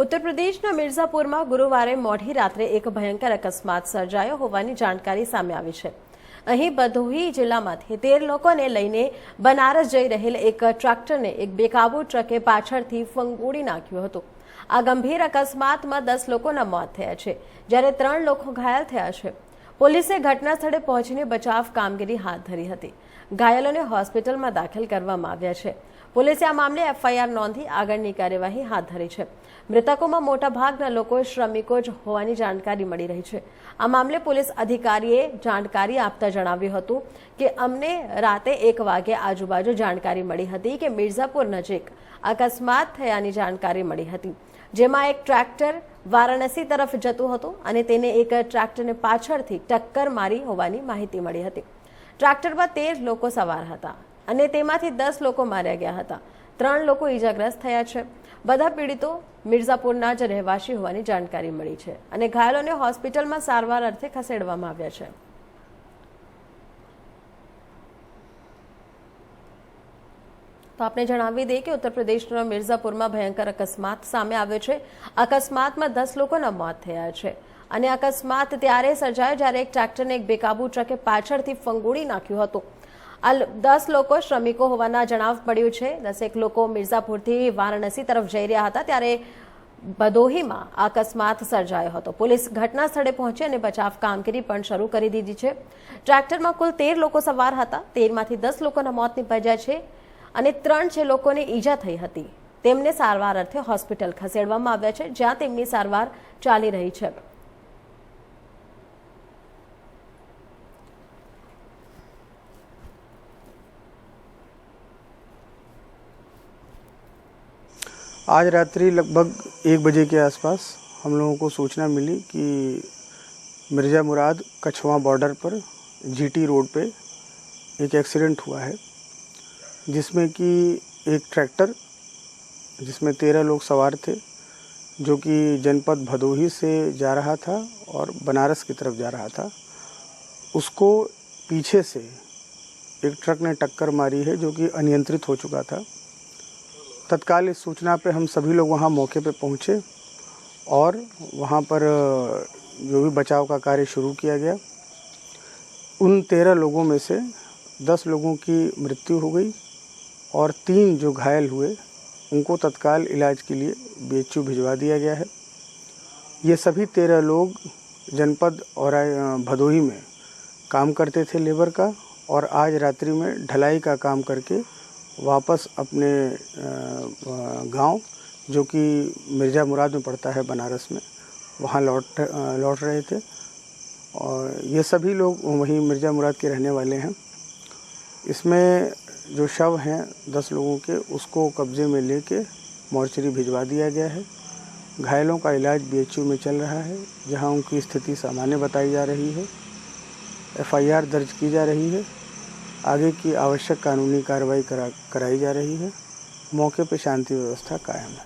ઉત્તર પ્રદેશના મિર્ઝાપુરમાં ગુરુવારે મોડી રાત્રે એક ભયંકર અકસ્માત સર્જાયો હોવાની જાણકારી સામે આવી છે। અહીં ભદોહી જિલ્લામાંથી 13 લોકોને લઈને બનારસ જઈ રહેલ એક ટ્રેક્ટરને એક બેકાબૂ ટ્રકે પાછળથી ફંગોળી નાખ્યું હતું। આ ગંભીર અકસ્માતમાં 10 લોકોના મોત થયા છે, જ્યારે 3 લોકો ઘાયલ થયા છે। પોલીસે ઘટના સ્થળે પહોંચીને બચાવ કામગીરી હાથ ધરી હતી। ઘાયલોને હોસ્પિટલમાં દાખલ કરવામાં આવ્યા છે। પોલીસે આ મામલે એફઆઈઆર નોંધી આગળની કાર્યવાહી હાથ ધરી છે। મૃતકોમાં મોટાભાગના લોકો શ્રમિકો જ હોવાની જાણકારી મળી રહી છે। આ મામલે પોલીસ અધિકારીએ જાણકારી આપતા જણાવ્યું હતું કે અમને રાતે 1 વાગે આજુબાજુ જાણકારી મળી હતી કે મિર્ઝાપુર નજીક અકસ્માત થયાની જાણકારી મળી હતી, જેમાં એક ટ્રેક્ટર વારાણસી તરફ જતું હતું અને તેને એક ટ્રેક્ટરને પાછળથી ટક્કર મારી હોવાની માહિતી મળી હતી। ટ્રેક્ટરમાં 13 લોકો સવાર હતા અને તેમાંથી 10 લોકો માર્યા ગયા હતા। 3 લોકો ઈજાગ્રસ્ત થયા છે। બધા પીડિતો મિર્ઝાપુરના જ રહેવાસી હોવાની જાણકારી મળી છે અને ઘાયલોને હોસ્પિટલમાં સારવાર અર્થે ખસેડવામાં આવ્યા છે। તો આપને જણાવી દઈએ કે ઉત્તર પ્રદેશના મિર્ઝાપુરમાં ભયંકર અકસ્માત સામે આવ્યો છે। અકસ્માતમાં 10 લોકોના મોત થયા છે અને અકસ્માત ત્યારે સર્જાયો જ્યારે એક ટ્રેક્ટરને એક બેકાબૂ ટ્રકે પાછળથી ફંગોળી નાખ્યું હતું। આ 10 લોકો શ્રમિકો હોવાના જણાવ પડ્યું છે। 10 લોકો મિર્ઝાપુરથી વારાણસી તરફ જઈ રહ્યા હતા ત્યારે ભદોહીમાં અકસ્માત સર્જાયો હતો। પોલીસ ઘટના સ્થળે પહોંચી અને બચાવ કામગીરી પણ શરૂ કરી દીધી છે। ટ્રેક્ટરમાં કુલ 13 લોકો સવાર હતા। 13માંથી 10 લોકોના મોત નીપજ્યા છે અને 3 લોકોને ઈજા થઈ હતી। તેમને સારવાર અર્થે હોસ્પિટલ ખસેડવામાં આવ્યા છે, જ્યાં તેમની સારવાર ચાલી રહી છે। आज रात्रि लगभग 1 बजे के आसपास हम लोगों को सूचना मिली कि मिर्ज़ा मुराद कछवा बॉर्डर पर जीटी रोड पे एक एक्सीडेंट हुआ है, जिसमें कि एक ट्रैक्टर जिसमें 13 लोग सवार थे, जो कि जनपद भदोही से जा रहा था और बनारस की तरफ जा रहा था। उसको पीछे से एक ट्रक ने टक्कर मारी है, जो कि अनियंत्रित हो चुका था। तत्काल इस सूचना पे हम सभी लोग वहाँ मौके पे पहुँचे और वहाँ पर जो भी बचाव का कार्य शुरू किया गया। उन 13 लोगों में से 10 लोगों की मृत्यु हो गई और 3 जो घायल हुए उनको तत्काल इलाज के लिए बीएचयू भिजवा दिया गया है। ये सभी 13 लोग जनपद और भदोही में काम करते थे लेबर का, और आज रात्रि में ढलाई का काम करके वापस अपने गांव, जो कि मिर्ज़ा मुराद में पड़ता है बनारस में, वहाँ लौट रहे थे। और ये सभी लोग वहीं मिर्ज़ा मुराद के रहने वाले हैं। इसमें जो शव हैं 10 लोगों के, उसको कब्ज़े में लेके मोर्चरी भिजवा दिया गया है। घायलों का इलाज बीएचयू में चल रहा है, जहां उनकी स्थिति सामान्य बताई जा रही है। एफआईआर दर्ज की जा रही है। आगे की आवश्यक कानूनी कार्रवाई कराई जा रही है। मौके पर शांति व्यवस्था कायम है।